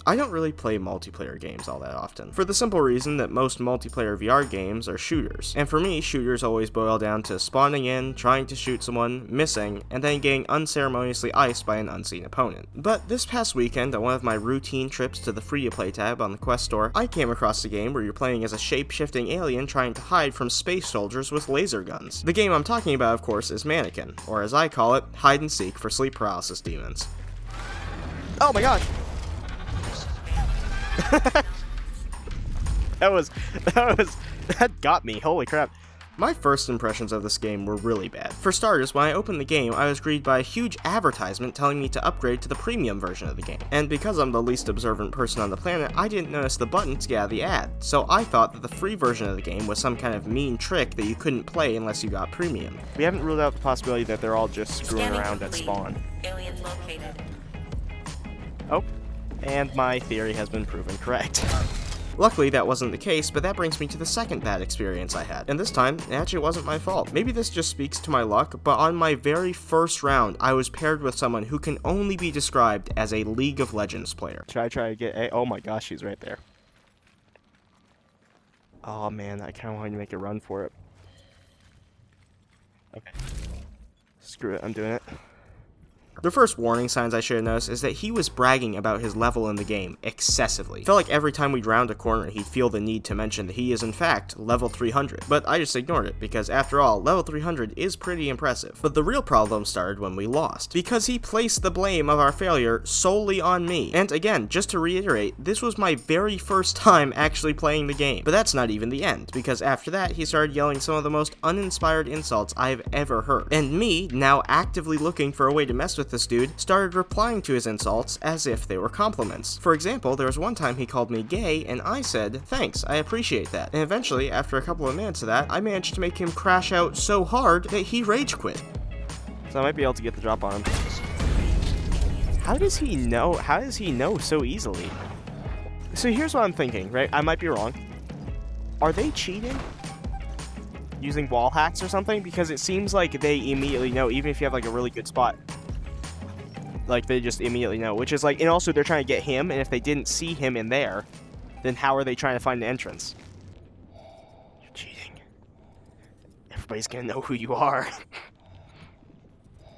I don't really play multiplayer games all that often, for the simple reason that most multiplayer VR games are shooters, and for me, shooters always boil down to spawning in, trying to shoot someone, missing, and then getting unceremoniously iced by an unseen opponent. But this past weekend, on one of my routine trips to the free-to-play tab on the Quest store, I came across a game where you're playing as a shape-shifting alien trying to hide from space soldiers with laser guns. The game I'm talking about, of course, is Mannequin, or as I call it, hide and seek for sleep paralysis demons. Oh my god! that got me, holy crap. My first impressions of this game were really bad. For starters, when I opened the game, I was greeted by a huge advertisement telling me to upgrade to the premium version of the game. And because I'm the least observant person on the planet, I didn't notice the button to get out of the ad. So I thought that the free version of the game was some kind of mean trick that you couldn't play unless you got premium. We haven't ruled out the possibility that they're all just screwing around at spawn. Alien located. Oh, and my theory has been proven correct. Luckily, that wasn't the case, but that brings me to the second bad experience I had, and this time, it actually wasn't my fault. Maybe this just speaks to my luck, but on my very first round, I was paired with someone who can only be described as a League of Legends player. Should I try to get a... Oh my gosh, she's right there. Oh man, I kind of wanted to make a run for it. Okay. Screw it, I'm doing it. The first warning signs I should have noticed is that he was bragging about his level in the game excessively. Felt like every time we'd round a corner he'd feel the need to mention that he is in fact level 300, but I just ignored it because after all, level 300 is pretty impressive. But the real problem started when we lost, because he placed the blame of our failure solely on me. And again, just to reiterate, this was my very first time actually playing the game. But that's not even the end, because after that he started yelling some of the most uninspired insults I've ever heard. And me, now actively looking for a way to mess with this dude, started replying to his insults as if they were compliments. For example, there was one time he called me gay, and I said, thanks, I appreciate that. And eventually, after a couple of minutes of that, I managed to make him crash out so hard that he rage quit. So I might be able to get the drop on him. How does he know? How does he know so easily? So here's what I'm thinking, right? I might be wrong. Are they cheating? Using wall hacks or something? Because it seems like they immediately know, even if you have like a really good spot. Like, they just immediately know, which is like, and also they're trying to get him, and if they didn't see him in there, then how are they trying to find the entrance? You're cheating. Everybody's gonna know who you are.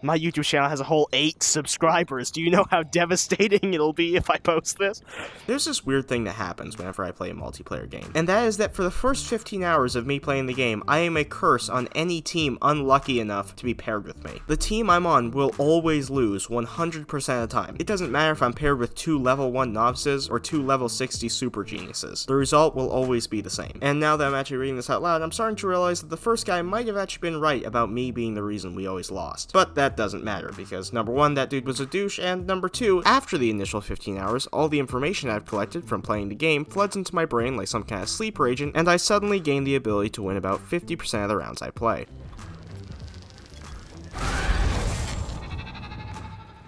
My YouTube channel has a whole 8 subscribers. Do you know how devastating it'll be if I post this? There's this weird thing that happens whenever I play a multiplayer game, and that is that for the first 15 hours of me playing the game, I am a curse on any team unlucky enough to be paired with me. The team I'm on will always lose 100% of the time. It doesn't matter if I'm paired with 2 level 1 novices or 2 level 60 super geniuses. The result will always be the same. And now that I'm actually reading this out loud, I'm starting to realize that the first guy might have actually been right about me being the reason we always lost. But that doesn't matter, because number 1, that dude was a douche, and number 2, after the initial 15 hours, all the information I've collected from playing the game floods into my brain like some kind of sleeper agent, and I suddenly gain the ability to win about 50% of the rounds I play.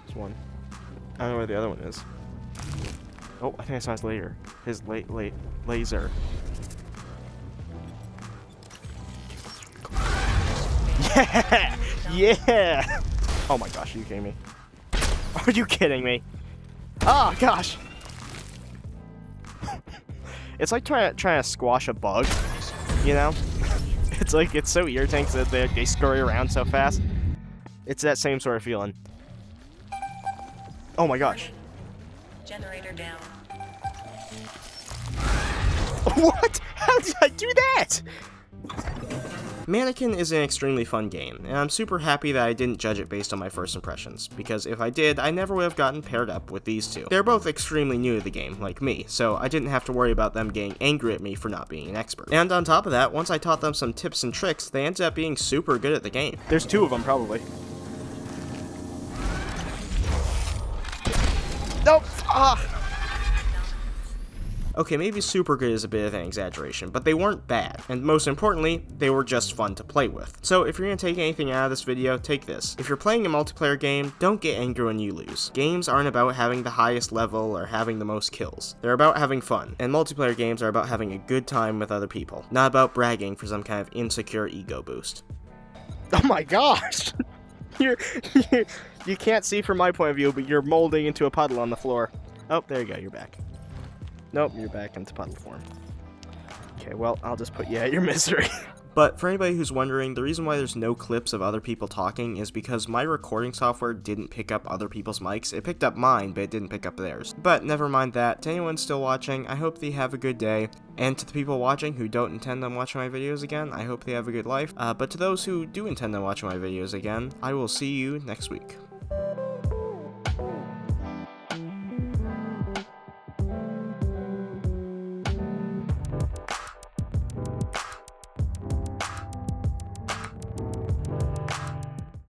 There's one. I don't know where the other one is. Oh, I think I saw his laser. His laser. Yeah! Yeah! Oh my gosh, are you kidding me? Are you kidding me? Oh gosh! It's like trying to squash a bug, you know? It's like, it's so irritating that they scurry around so fast. It's that same sort of feeling. Oh my gosh. Generator down. What? How did I do that? Mannequin is an extremely fun game, and I'm super happy that I didn't judge it based on my first impressions, because if I did, I never would have gotten paired up with these two. They're both extremely new to the game, like me, so I didn't have to worry about them getting angry at me for not being an expert. And on top of that, once I taught them some tips and tricks, they ended up being super good at the game. There's 2 of them, probably. Nope! Ah! Okay, maybe super good is a bit of an exaggeration, but they weren't bad, and most importantly, they were just fun to play with. So if you're gonna take anything out of this video, take this. If you're playing a multiplayer game, don't get angry when you lose. Games aren't about having the highest level or having the most kills. They're about having fun, and multiplayer games are about having a good time with other people, not about bragging for some kind of insecure ego boost. Oh my gosh! You can't see from my point of view, but you're molding into a puddle on the floor. Oh, there you go, you're back. Nope, you're back into puddle form. Okay, well, I'll just put you at your misery. But for anybody who's wondering, the reason why there's no clips of other people talking is because my recording software didn't pick up other people's mics. It picked up mine, but it didn't pick up theirs. But never mind that. To anyone still watching, I hope they have a good day. And to the people watching who don't intend on watching my videos again, I hope they have a good life. But to those who do intend on watching my videos again, I will see you next week.